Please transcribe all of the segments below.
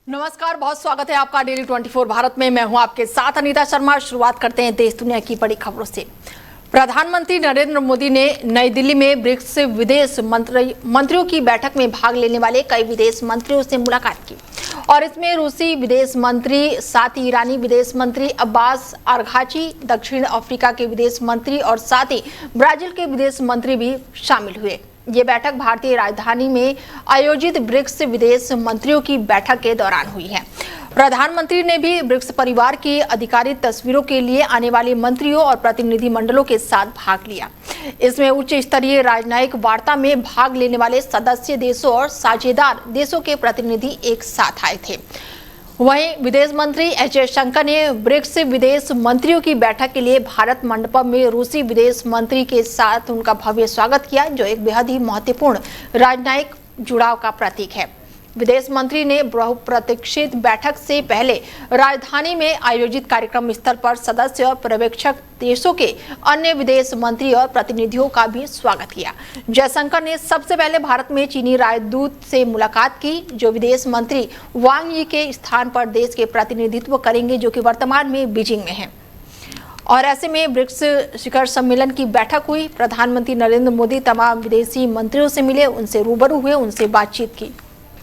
नमस्कार, बहुत स्वागत है आपका डेली 24 भारत में। मैं हूं आपके साथ अनीता शर्मा। शुरुआत करते हैं देश दुनिया की बड़ी खबरों से। प्रधानमंत्री नरेंद्र मोदी ने नई दिल्ली में ब्रिक्स विदेश मंत्रियों की बैठक में भाग लेने वाले कई विदेश मंत्रियों से मुलाकात की और इसमें रूसी विदेश मंत्री, साथ ही ईरानी विदेश मंत्री अब्बास अरघाची, दक्षिण अफ्रीका के विदेश मंत्री और साथ ही ब्राजील के विदेश मंत्री भी शामिल हुए। ये बैठक भारतीय राजधानी में आयोजित ब्रिक्स विदेश मंत्रियों की बैठक के दौरान हुई है। प्रधानमंत्री ने भी ब्रिक्स परिवार की आधिकारिक तस्वीरों के लिए आने वाले मंत्रियों और प्रतिनिधि मंडलों के साथ भाग लिया। इसमें उच्च स्तरीय राजनयिक वार्ता में भाग लेने वाले सदस्य देशों और साझेदार देशों के प्रतिनिधि एक साथ आए थे। वहीं विदेश मंत्री एस जयशंकर ने ब्रिक्स विदेश मंत्रियों की बैठक के लिए भारत मंडपम में रूसी विदेश मंत्री के साथ उनका भव्य स्वागत किया, जो एक बेहद ही महत्वपूर्ण राजनयिक जुड़ाव का प्रतीक है। विदेश मंत्री ने बहुप्रतीक्षित बैठक से पहले राजधानी में आयोजित कार्यक्रम स्थल पर सदस्य और पर्यवेक्षक देशों के अन्य विदेश मंत्री और प्रतिनिधियों का भी स्वागत किया। जयशंकर ने सबसे पहले भारत में चीनी राजदूत से मुलाकात की, जो विदेश मंत्री वांग यी के स्थान पर देश के प्रतिनिधित्व करेंगे, जो कि वर्तमान में बीजिंग में है। और ऐसे में ब्रिक्स शिखर सम्मेलन की बैठक हुई। प्रधानमंत्री नरेंद्र मोदी तमाम विदेशी मंत्रियों से मिले, उनसे रूबरू हुए, उनसे बातचीत की।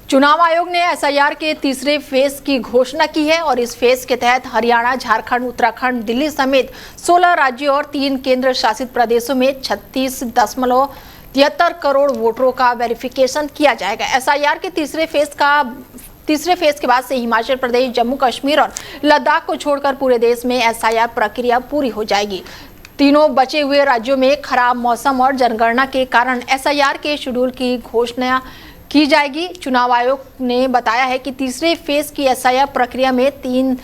चुनाव आयोग ने एसआईआर के तीसरे फेज की घोषणा की है और इस फेज के तहत हरियाणा, झारखंड, उत्तराखंड, दिल्ली समेत 16 राज्यों और 3 केंद्र शासित प्रदेशों में 36.73 करोड़ वोटरों का वेरिफिकेशन किया जाएगा। एसआईआर के तीसरे फेज के बाद से हिमाचल प्रदेश, जम्मू कश्मीर और लद्दाख को छोड़कर पूरे देश में एसआईआर प्रक्रिया पूरी हो जाएगी। तीनों बचे हुए राज्यों में खराब मौसम और जनगणना के कारण एसआईआर के शेड्यूल की घोषणा की जाएगी। चुनाव आयोग ने बताया है कि तीसरे फेज की एसआईआर प्रक्रिया में 3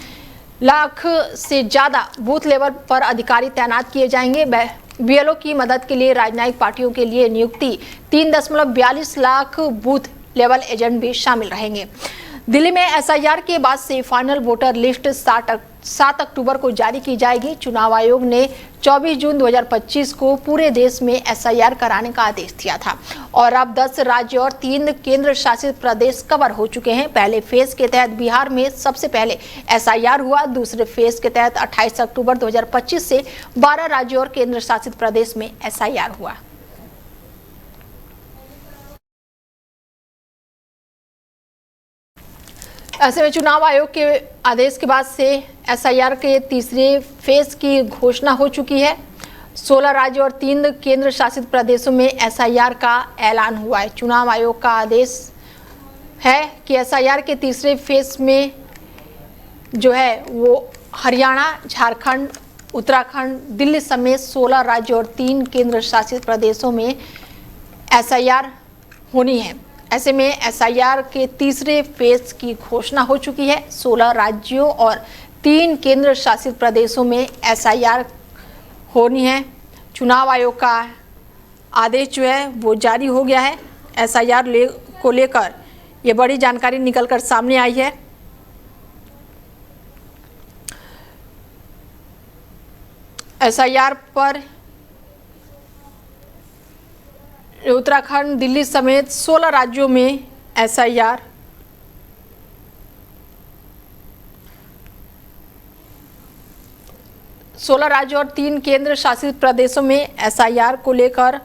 लाख से ज्यादा बूथ लेवल पर अधिकारी तैनात किए जाएंगे। बीएलओ की मदद के लिए राजनीतिक पार्टियों के लिए नियुक्ति 3.42 लाख बूथ लेवल एजेंट भी शामिल रहेंगे। दिल्ली में एसआईआर के बाद से फाइनल वोटर लिस्ट 7 अक्टूबर को जारी की जाएगी। चुनाव आयोग ने 24 जून 2025 को पूरे देश में एसआईआर कराने का आदेश दिया था और अब 10 राज्य और 3 केंद्र शासित प्रदेश कवर हो चुके हैं। पहले फेज के तहत बिहार में सबसे पहले एसआईआर हुआ। दूसरे फेज के तहत 28 अक्टूबर 2025 से 12 राज्यों और केंद्र शासित प्रदेश में एसआईआर हुआ। ऐसे में चुनाव आयोग के आदेश के बाद से एसआईआर के तीसरे फेज की घोषणा हो चुकी है। 16 राज्य और 3 केंद्र शासित प्रदेशों में एसआईआर का ऐलान हुआ है। चुनाव आयोग का आदेश है कि एसआईआर के तीसरे फेज में जो है वो हरियाणा, झारखंड, उत्तराखंड, दिल्ली समेत 16 राज्य और 3 केंद्र शासित प्रदेशों में एसआईआर होनी है। ऐसे में एसआईआर के तीसरे फेज की घोषणा हो चुकी है। 16 राज्यों और 3 केंद्र शासित प्रदेशों में एसआईआर होनी है। चुनाव आयोग का आदेश जो है वो जारी हो गया है। एसआईआर को लेकर ये बड़ी जानकारी निकलकर सामने आई है। एसआईआर पर उत्तराखंड, दिल्ली समेत 16 राज्यों में एसआईआर राज्यों और 3 केंद्र शासित प्रदेशों में एसआईआर को लेकर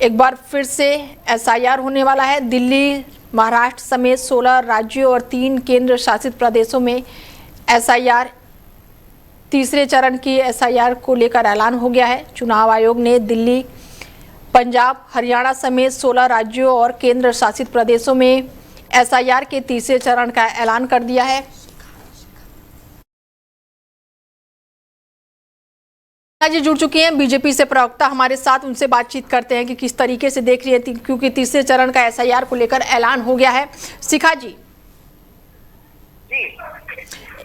एक बार फिर से एसआईआर होने वाला है। दिल्ली, महाराष्ट्र समेत 16 राज्यों और 3 केंद्र शासित प्रदेशों में एसआईआर तीसरे चरण की एसआईआर को लेकर ऐलान हो गया है। चुनाव आयोग ने दिल्ली, पंजाब, हरियाणा समेत 16 राज्यों और केंद्र शासित प्रदेशों में एसआईआर के तीसरे चरण का ऐलान कर दिया है। आज जुड़ चुकी हैं बीजेपी से प्रवक्ता हमारे साथ, उनसे बातचीत करते हैं कि किस तरीके से देख रही है, क्योंकि तीसरे चरण का एसआईआर को लेकर ऐलान हो गया है। शिखा जी,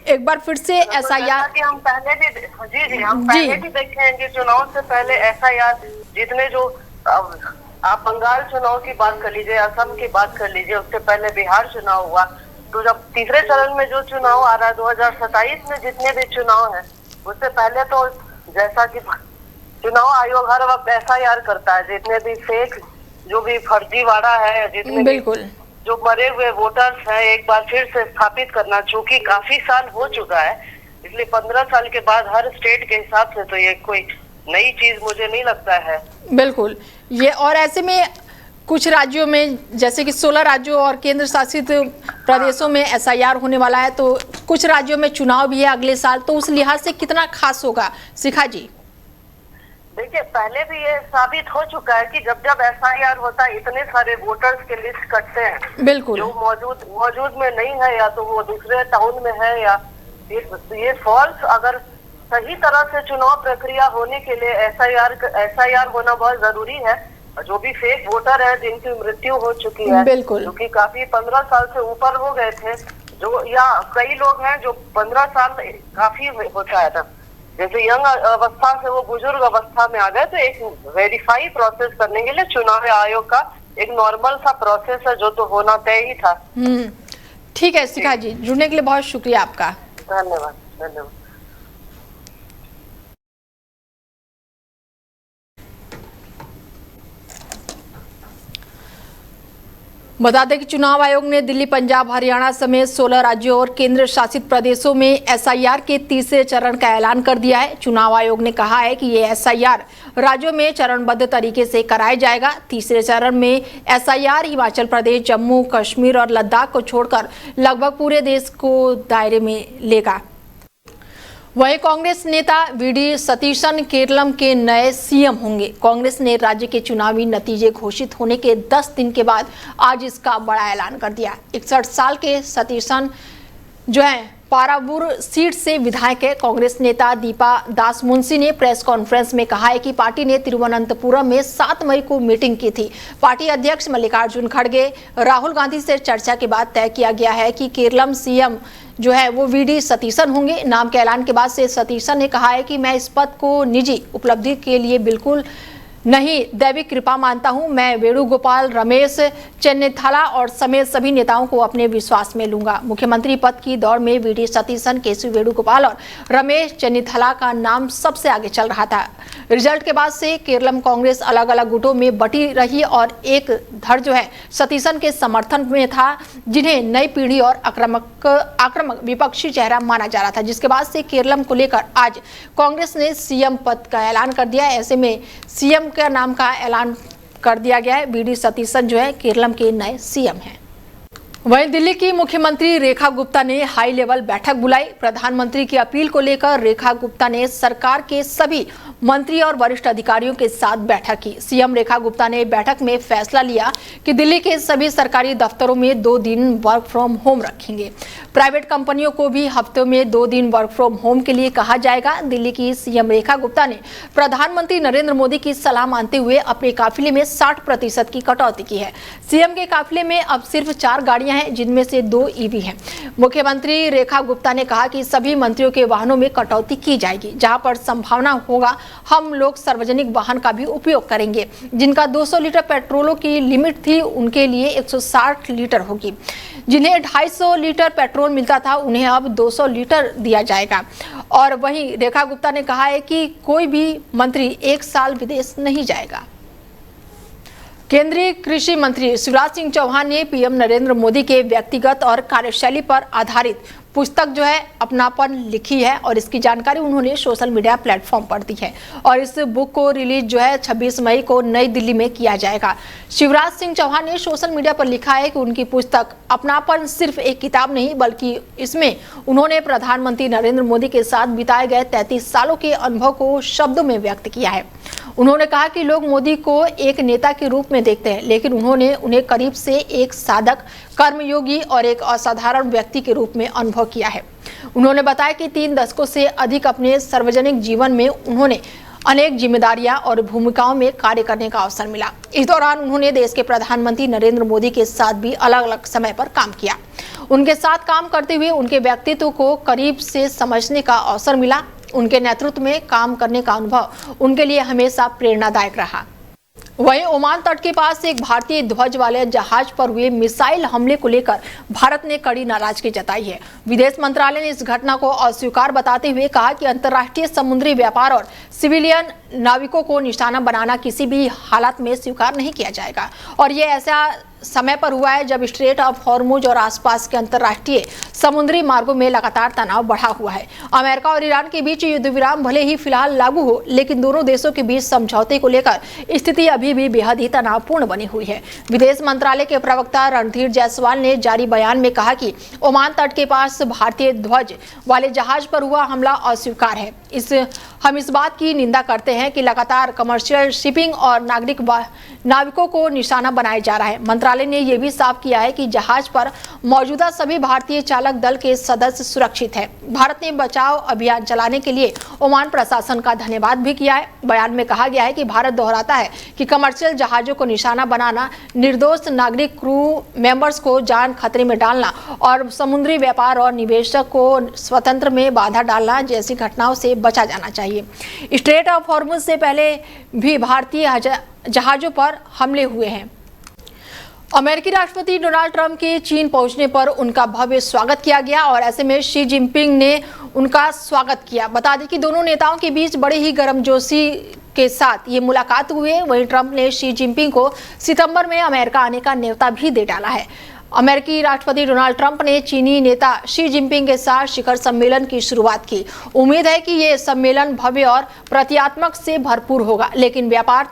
एक बार फिर से एसआईआर हम पहले भी देखे हैं कि चुनाव से पहले एसआईआर जितने जो आप बंगाल चुनाव की बात कर लीजिए, असम की बात कर लीजिए, उससे पहले बिहार चुनाव हुआ। तो जब तीसरे चरण में जो चुनाव आ रहा है 2027 में जितने भी चुनाव हैं, उससे पहले तो जैसा कि चुनाव आयोग हर वक्त एसआईआर करता है, जितने भी फेक जो भी फर्जीवाड़ा है, जितने बिल्कुल जो मरे हुए वोटर्स हैं एक बार फिर से स्थापित करना, चूंकि काफी साल हो चुका है, इसलिए 15 साल के बाद हर स्टेट के हिसाब से तो ये कोई नई चीज मुझे नहीं लगता है। बिल्कुल ये, और ऐसे में कुछ राज्यों में जैसे कि 16 राज्यों और केंद्र शासित प्रदेशों में SIR होने वाला है, तो कुछ राज्यों में चुनाव भी है अगले साल, तो उस लिहाज से कितना खास होगा शिखा जी? देखिए, पहले भी ये साबित हो चुका है कि जब जब SIR होता है इतने सारे वोटर्स के लिस्ट कटते हैं। बिल्कुल, जो मौजूद में नहीं है या तो वो दूसरे टाउन में है, या ये फॉल्स, अगर सही तरह से चुनाव प्रक्रिया होने के लिए SIR होना बहुत जरूरी है। जो भी फेक वोटर है जिनकी मृत्यु हो चुकी है, बिल्कुल, क्योंकि काफी 15 साल से ऊपर हो गए थे, जो या कई लोग हैं जो 15 साल काफी होता है ना, जैसे यंग अवस्था से वो बुजुर्ग अवस्था में आ गए, तो एक वेरीफाई प्रोसेस करने के लिए चुनाव आयोग का एक नॉर्मल सा प्रोसेस है जो तो होना तय ही था। ठीक है शिखा जी, जुड़ने के लिए बहुत शुक्रिया आपका। धन्यवाद, धन्यवाद। बता दें कि चुनाव आयोग ने दिल्ली, पंजाब, हरियाणा समेत 16 राज्यों और केंद्र शासित प्रदेशों में SIR के तीसरे चरण का ऐलान कर दिया है। चुनाव आयोग ने कहा है कि ये SIR राज्यों में चरणबद्ध तरीके से कराया जाएगा। तीसरे चरण में SIR हिमाचल प्रदेश, जम्मू कश्मीर और लद्दाख को छोड़कर लगभग पूरे देश को दायरे में लेगा। वहीं कांग्रेस नेता VD सतीशन केरलम के नए CM होंगे। कांग्रेस ने राज्य के चुनावी नतीजे घोषित होने के 10 दिन के बाद आज इसका बड़ा ऐलान कर दिया। 61 साल के सतीशन जो है पाराबूर सीट से विधायक है। कांग्रेस नेता दीपा दास मुंशी ने प्रेस कॉन्फ्रेंस में कहा है कि पार्टी ने तिरुवनंतपुरम में 7 मई को मीटिंग की थी। पार्टी अध्यक्ष मल्लिकार्जुन खड़गे, राहुल गांधी से चर्चा के बाद तय किया गया है कि केरलम CM जो है वो VD सतीशन होंगे। नाम के ऐलान के बाद से सतीशन ने कहा है कि मैं इस पद को निजी उपलब्धि के लिए बिल्कुल नहीं दैविक कृपा मानता हूं। मैं वेणुगोपाल, रमेश चेन्निथाला और समेत सभी नेताओं को अपने विश्वास में लूंगा। मुख्यमंत्री पद की दौड़ में VD सतीशन, केसी वेणुगोपाल और रमेश चेन्निथाला का नाम सबसे आगे चल रहा था। रिजल्ट के बाद से केरलम कांग्रेस अलग अलग गुटों में बटी रही और एक धड़ जो है सतीशन के समर्थन में था, जिन्हें नई पीढ़ी और आक्रामक विपक्षी चेहरा माना जा रहा था, जिसके बाद से केरलम को लेकर आज कांग्रेस ने CM पद का ऐलान कर दिया है। ऐसे में CM का नाम का ऐलान कर दिया गया है। VD सतीशन जो है केरलम के नए CM हैं। वहीं दिल्ली की मुख्यमंत्री रेखा गुप्ता ने हाई लेवल बैठक बुलाई। प्रधानमंत्री की अपील को लेकर रेखा गुप्ता ने सरकार के सभी मंत्री और वरिष्ठ अधिकारियों के साथ बैठक की। CM रेखा गुप्ता ने बैठक में फैसला लिया कि दिल्ली के सभी सरकारी दफ्तरों में 2 दिन वर्क फ्रॉम होम रखेंगे। प्राइवेट कंपनियों को भी हफ्ते में 2 दिन वर्क फ्रॉम होम के लिए कहा जाएगा। दिल्ली की CM रेखा गुप्ता ने प्रधानमंत्री नरेंद्र मोदी की सलाह मानते हुए अपने काफिले में 60% की कटौती की है। CM के काफिले में अब सिर्फ 4 गाड़ियां हैं, जिनमें से 2 EV हैं। मुख्यमंत्री रेखा गुप्ता ने कहा कि सभी मंत्रियों के वाहनों में कटौती की जाएगी। जहां पर संभावना होगा हम लोग सार्वजनिक वाहन का भी उपयोग करेंगे। जिनका 200 लीटर पेट्रोलों की लिमिट थी, उनके लिए 160 लीटर होगी। जिन्हें 250 लीटर पेट्रोल मिलता था, उन्हें अब 200 लीटर दिया जाएगा। और वहीं रेखा गुप्ता ने कहा है कि कोई भी मंत्री 1 साल विदेश नहीं जाएगा। केंद्रीय कृषि मंत्री शिवराज सिंह चौहान ने PM नरेंद्र मोदी के व्यक्तिगत और कार्यशैली पर आधारित पुस्तक जो है अपनापन लिखी है और इसकी जानकारी उन्होंने सोशल मीडिया प्लेटफॉर्म पर दी है। और इस बुक को रिलीज जो है 26 मई को नई दिल्ली में किया जाएगा। शिवराज सिंह चौहान ने सोशल मीडिया पर लिखा है कि उनकी पुस्तक अपनापन सिर्फ एक किताब नहीं, बल्कि इसमें उन्होंने प्रधानमंत्री नरेंद्र मोदी के साथ बिताए गए 33 सालों के अनुभव को शब्दों में व्यक्त किया है। उन्होंने कहा कि लोग मोदी को एक नेता के रूप में देखते हैं, लेकिन उन्होंने उन्हें करीब से एक साधक, कर्मयोगी और एक असाधारण व्यक्ति के रूप में अनुभव किया है। उन्होंने बताया कि 3 दशकों से अधिक अपने सार्वजनिक जीवन में उन्होंने अनेक जिम्मेदारियां और भूमिकाओं में कार्य करने का अवसर मिला। इस दौरान उन्होंने देश के प्रधानमंत्री नरेंद्र मोदी के साथ भी अलग अलग समय पर काम किया। उनके साथ काम करते हुए उनके व्यक्तित्व को करीब से समझने का अवसर मिला। उनके नेतृत्व में काम करने का अनुभव उनके लिए हमेशा प्रेरणादायक रहा। वहीं ओमान तट के पास एक भारतीय ध्वज वाले जहाज पर हुए मिसाइल हमले को लेकर भारत ने कड़ी नाराजगी जताई है। विदेश मंत्रालय ने इस घटना को अस्वीकार बताते हुए कहा कि अंतर्राष्ट्रीय समुद्री व्यापार और सिविलियन नाविकों को निशाना बनाना किसी भी हालत में स्वीकार नहीं किया जाएगा और ये ऐसा समय पर हुआ है जब स्ट्रेट ऑफ हॉर्मुज और आसपास के अंतर्राष्ट्रीय समुद्री मार्गों में लगातार तनाव बढ़ा हुआ है। अमेरिका और ईरान के बीच युद्ध विराम भले ही फिलहाल लागू हो, लेकिन दोनों देशों के बीच समझौते को लेकर स्थिति अभी भी बेहद ही तनावपूर्ण बनी हुई है। विदेश मंत्रालय के प्रवक्ता रणधीर जायसवाल ने जारी बयान में कहा कि ओमान तट के पास भारतीय ध्वज वाले जहाज पर हुआ हमला अस्वीकार है। हम इस बात की निंदा करते हैं कि लगातार कमर्शियल शिपिंग और नाविकों को निशाना बनाया जा रहा है। मंत्रालय ने यह भी साफ किया है कि जहाज पर मौजूदा सभी भारतीय चालक दल के सदस्य सुरक्षित हैं। भारत ने बचाव अभियान चलाने के लिए ओमान प्रशासन का धन्यवाद भी किया है। बयान में कहा गया है कि भारत दोहराता है कि कमर्शियल जहाजों को निशाना बनाना, निर्दोष नागरिक क्रू मेंबर्स को जान खतरे में डालना और समुद्री व्यापार और निवेशक को स्वतंत्र में बाधा डालना जैसी घटनाओं से बचा जाना चाहिए। स्ट्रेट ऑफ हॉर्मुज से पहले भी भारतीय जहाजों पर हमले हुए हैं। अमेरिकी राष्ट्रपति डोनाल्ड ट्रंप के चीन पहुंचने पर उनका भव्य स्वागत किया गया और ऐसे में शी जिनपिंग ने उनका स्वागत किया। बता दें कि दोनों नेताओं के बीच बड़े ही गर्मजोशी के साथ ये मुलाकात हुई। वहीं ट्रंप ने शी जिनपिंग को सितंबर में अमेरिका आने का न्योता भी दे डाला है। अमेरिकी राष्ट्रपति डोनाल्ड ट्रंप ने चीनी नेता शी जिनपिंग के साथ शिखर सम्मेलन की शुरुआत की। उम्मीद है कि ये सम्मेलन भव्य और प्रतीकात्मक से भरपूर होगा, लेकिन व्यापार,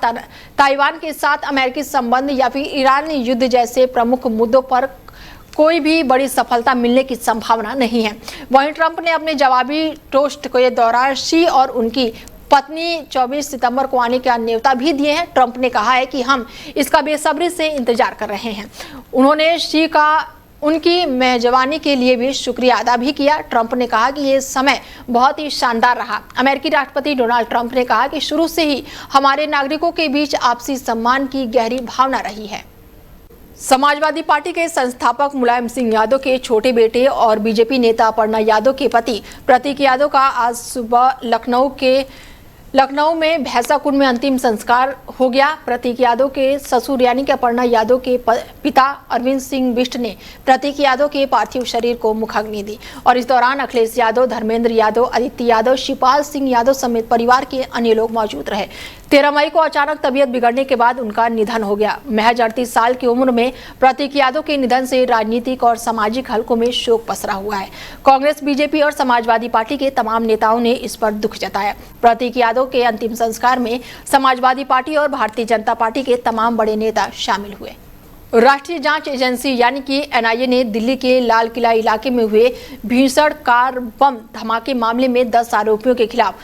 ताइवान के साथ अमेरिकी संबंध या फिर ईरान युद्ध जैसे प्रमुख मुद्दों पर कोई भी बड़ी सफलता मिलने की संभावना नहीं है। वहीं ट्रंप ने अपने जवाबी टोस्ट के दौरान शी और उनकी पत्नी 24 सितंबर को आने के न्योता भी दिए हैं। ट्रंप ने कहा है कि हम इसका बेसब्री से इंतजार कर रहे हैं। उन्होंने शी का उनकी मेजबानी के लिए भी शुक्रिया अदा भी किया। ट्रंप ने कहा कि ये समय बहुत ही शानदार रहा। अमेरिकी राष्ट्रपति डोनाल्ड ट्रंप ने कहा कि शुरू से ही हमारे नागरिकों के बीच आपसी सम्मान की गहरी भावना रही है। समाजवादी पार्टी के संस्थापक मुलायम सिंह यादव के छोटे बेटे और बीजेपी नेता अपर्णा यादव के पति प्रतीक यादव का आज सुबह लखनऊ में भैंसाकुंड में अंतिम संस्कार हो गया। प्रतीक यादव के ससुर यानी कि अपर्णा यादव के पिता अरविंद सिंह बिष्ट ने प्रतीक यादव के पार्थिव शरीर को मुखाग्नि दी और इस दौरान अखिलेश यादव, धर्मेंद्र यादव, आदित्य यादव, शिवपाल सिंह यादव समेत परिवार के अन्य लोग मौजूद रहे। 13 मई को अचानक तबीयत बिगड़ने के बाद उनका निधन हो गया। महज 38 साल की उम्र में प्रतीक यादव के निधन से राजनीतिक और सामाजिक हलकों में शोक पसरा हुआ है। कांग्रेस, बीजेपी और समाजवादी पार्टी के तमाम नेताओं ने इस पर दुख जताया। प्रतीक यादव के अंतिम संस्कार में समाजवादी पार्टी और भारतीय जनता पार्टी के तमाम बड़े नेता शामिल हुए। राष्ट्रीय जांच एजेंसी यानी कि एनआईए ने दिल्ली के लाल किला इलाके में हुए भीषण कार बम धमाके मामले में 10 आरोपियों के खिलाफ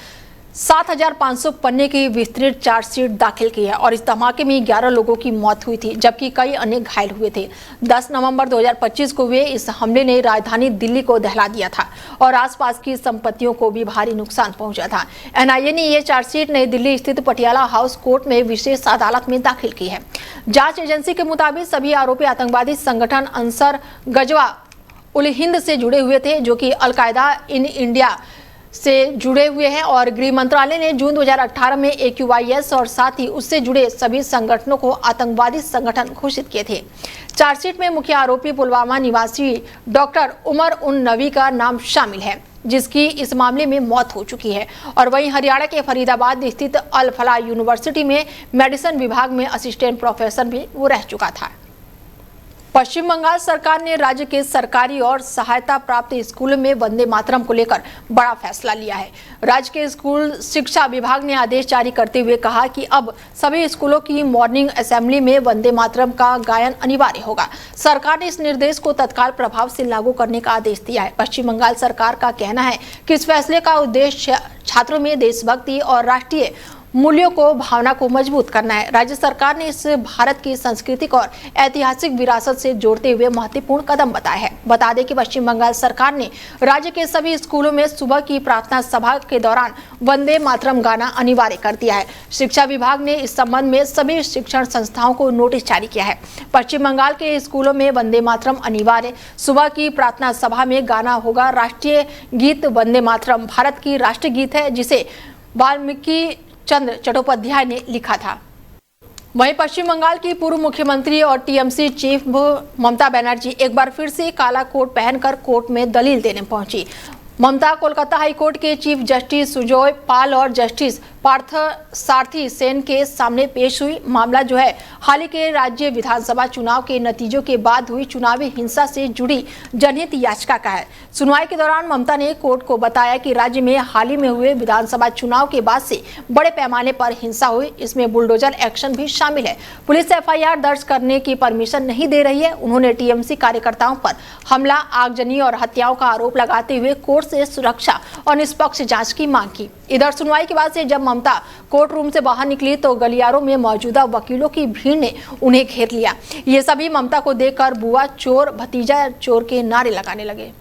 7,500 पन्ने की विस्तृत चार्जशीट दाखिल की है और इस धमाके में 11 लोगों की मौत हुई थी, जबकि कई अन्य घायल हुए थे। 10 नवंबर 2025 को हुए इस हमले ने राजधानी दिल्ली को दहला दिया था और आसपास की संपत्तियों को भी भारी नुकसान पहुंचा था। एनआईए ने यह चार्जशीट नई दिल्ली स्थित पटियाला हाउस कोर्ट में विशेष अदालत में दाखिल की है। जांच एजेंसी के मुताबिक सभी आरोपी आतंकवादी संगठन अंसर गजवा उल हिंद से जुड़े हुए थे, जो कि अलकायदा इन इंडिया से जुड़े हुए हैं और गृह मंत्रालय ने जून 2018 में AQIS और साथ ही उससे जुड़े सभी संगठनों को आतंकवादी संगठन घोषित किए थे। चार्जशीट में मुख्य आरोपी पुलवामा निवासी डॉक्टर उमर उन नबी का नाम शामिल है, जिसकी इस मामले में मौत हो चुकी है और वहीं हरियाणा के फरीदाबाद स्थित अल फलाह यूनिवर्सिटी में मेडिसिन विभाग में असिस्टेंट प्रोफेसर भी वो रह चुका था। पश्चिम बंगाल सरकार ने राज्य के सरकारी और सहायता प्राप्त स्कूलों में वंदे मातरम को लेकर बड़ा फैसला लिया है। राज्य के स्कूल शिक्षा विभाग ने आदेश जारी करते हुए कहा कि अब सभी स्कूलों की मॉर्निंग असेंबली में वंदे मातरम का गायन अनिवार्य होगा। सरकार ने इस निर्देश को तत्काल प्रभाव से लागू करने का आदेश दिया है। पश्चिम बंगाल सरकार का कहना है कि इस फैसले का उद्देश्य छात्रों में देशभक्ति और राष्ट्रीय मूल्यों को भावना को मजबूत करना है। राज्य सरकार ने इस भारत की सांस्कृतिक और ऐतिहासिक विरासत से जोड़ते हुए महत्वपूर्ण कदम बताया है। बता दें कि पश्चिम बंगाल सरकार ने राज्य के सभी स्कूलों में सुबह की प्रार्थना सभा के दौरान वंदे मातरम गाना अनिवार्य कर दिया है। शिक्षा विभाग ने इस संबंध में सभी शिक्षण संस्थाओं को नोटिस जारी किया है। पश्चिम बंगाल के स्कूलों में वंदे मातरम अनिवार्य, सुबह की प्रार्थना सभा में गाना होगा राष्ट्रीय गीत वंदे मातरम भारत की राष्ट्रीय गीत है, जिसे वाल्मीकि चंद्र चट्टोपाध्याय ने लिखा था। वहीं पश्चिम बंगाल की पूर्व मुख्यमंत्री और टीएमसी चीफ ममता बनर्जी एक बार फिर से काला कोट पहनकर कोर्ट में दलील देने पहुंची। ममता कोलकाता हाईकोर्ट के चीफ जस्टिस सुजोय पाल और जस्टिस पार्थ सारथी सेन के सामने पेश हुई। मामला जो है हाल ही के राज्य विधानसभा चुनाव के नतीजों के बाद हुई चुनावी हिंसा से जुड़ी जनहित याचिका का है। सुनवाई के दौरान ममता ने कोर्ट को बताया कि राज्य में हाल ही में हुए विधानसभा चुनाव के बाद से बड़े पैमाने पर हिंसा हुई, इसमें बुलडोजर एक्शन भी शामिल है। पुलिस एफआईआर दर्ज करने की परमिशन नहीं दे रही है। उन्होंने टीएमसी कार्यकर्ताओं पर हमला, आगजनी और हत्याओं का आरोप लगाते हुए कोर्ट से सुरक्षा और निष्पक्ष जांच की मांग की। इधर सुनवाई के बाद से जब ममता कोर्ट रूम से बाहर निकली तो गलियारों में मौजूदा वकीलों की भीड़ ने उन्हें घेर लिया। ये सभी ममता को देखकर बुआ चोर, भतीजा चोर के नारे लगाने लगे।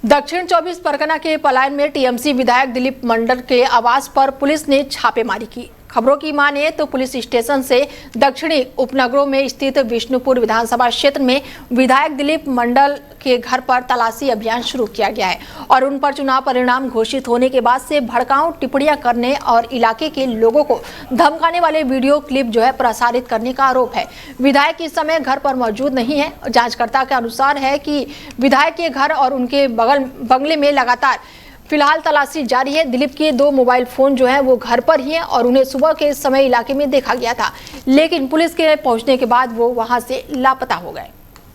दक्षिण 24 परगना के पलायन में टीएमसी विधायक दिलीप मंडल के आवास पर पुलिस ने छापेमारी की। खबरों की माने तो पुलिस स्टेशन से दक्षिणी उपनगरों में स्थित विष्णुपुर विधानसभा क्षेत्र में विधायक दिलीप मंडल के घर पर तलाशी अभियान शुरू किया गया है और उन पर चुनाव परिणाम घोषित होने के बाद से भड़काऊ टिप्पणियां करने और इलाके के लोगों को धमकाने वाले वीडियो क्लिप जो है प्रसारित करने का आरोप है। विधायक इस समय घर पर मौजूद नहीं है। जांचकर्ता के अनुसार है कि विधायक के घर और उनके बंगले में लगातार फिलहाल तलाशी जारी है। दिलीप के 2 मोबाइल फोन जो है वो घर पर ही हैं और उन्हें सुबह के समय इलाके में देखा गया था, लेकिन पुलिस के पहुंचने के बाद वो वहां से लापता हो गए।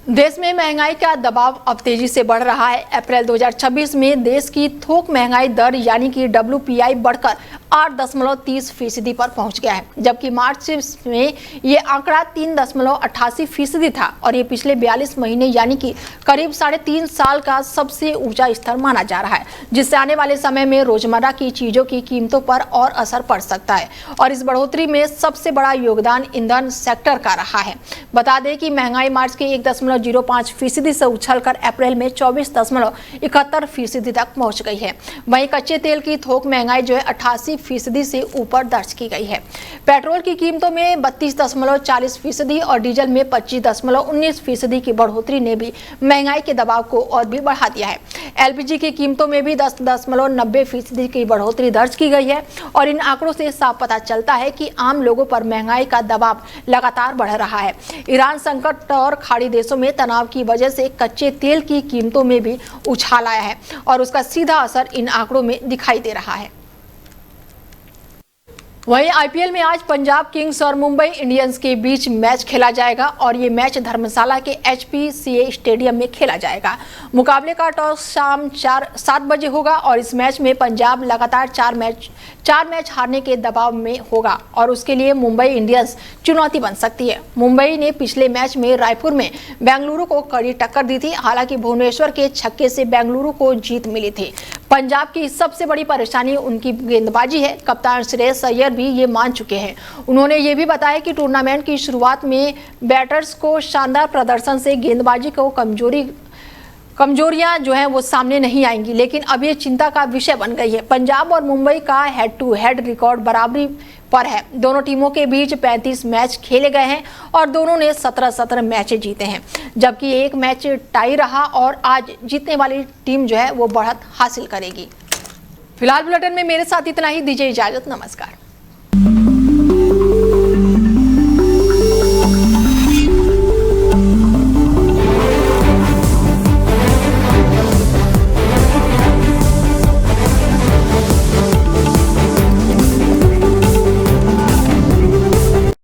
देश में महंगाई का दबाव अब तेजी से बढ़ रहा है। अप्रैल 2026 में देश की थोक महंगाई दर यानी कि WPI बढ़कर 8.30% पर पहुंच गया है, जबकि मार्च में ये आंकड़ा 3.88% था और ये पिछले 42 महीने यानी कि करीब 3.5 साल का सबसे ऊंचा स्तर माना जा रहा है, जिससे आने वाले समय में रोजमर्रा की चीजों की कीमतों पर और असर पड़ सकता है। और इस बढ़ोतरी में सबसे बड़ा योगदान ईंधन सेक्टर का रहा है। बता दें कि महंगाई मार्च के 1.05% से उछलकर अप्रैल में 24.71% तक पहुंच गई है। वहीं कच्चे तेल की थोक महंगाई जो है 88% से ऊपर दर्ज की गई है। पेट्रोल की कीमतों में 32.40% और डीजल में 25.19% की बढ़ोतरी ने भी महंगाई के दबाव को और भी बढ़ा दिया है। एलपीजी की कीमतों में भी 10.90% की बढ़ोतरी दर्ज की गई है और इन आंकड़ों से साफ पता चलता है कि आम लोगों पर महंगाई का दबाव लगातार बढ़ रहा है। ईरान संकट और खाड़ी देशों में तनाव की वजह से कच्चे तेल की कीमतों में भी उछाल आया है और उसका सीधा असर इन आंकड़ों में दिखाई दे रहा है। वहीं आईपीएल में आज पंजाब किंग्स और मुंबई इंडियंस के बीच मैच खेला जाएगा और ये मैच धर्मशाला के HPCA स्टेडियम में खेला जाएगा। मुकाबले का टॉस शाम 7 बजे होगा और इस मैच में पंजाब लगातार 4 मैच हारने के दबाव में होगा और उसके लिए मुंबई इंडियंस चुनौती बन सकती है। मुंबई ने पिछले मैच में रायपुर में बेंगलुरु को कड़ी टक्कर दी थी, हालांकि भुवनेश्वर के छक्के से बेंगलुरु को जीत मिली थी। पंजाब की सबसे बड़ी परेशानी उनकी गेंदबाजी है। कप्तान श्रेयस अय्यर भी ये मान चुके हैं। उन्होंने ये भी बताया कि टूर्नामेंट की शुरुआत में बैटर्स को शानदार प्रदर्शन से गेंदबाजी को कमजोरियां जो हैं वो सामने नहीं आएंगी, लेकिन अब ये चिंता का विषय बन गई है। पंजाब और मुंबई का हेड टू हेड रिकॉर्ड बराबरी पर है। दोनों टीमों के बीच 35 मैच खेले गए हैं और दोनों ने 17 मैच जीते हैं, जबकि एक मैच टाई रहा और आज जीतने वाली टीम जो है वो बढ़त हासिल करेगी। फिलहाल बुलेटिन में मेरे साथ इतना ही। दीजिए इजाजत, नमस्कार।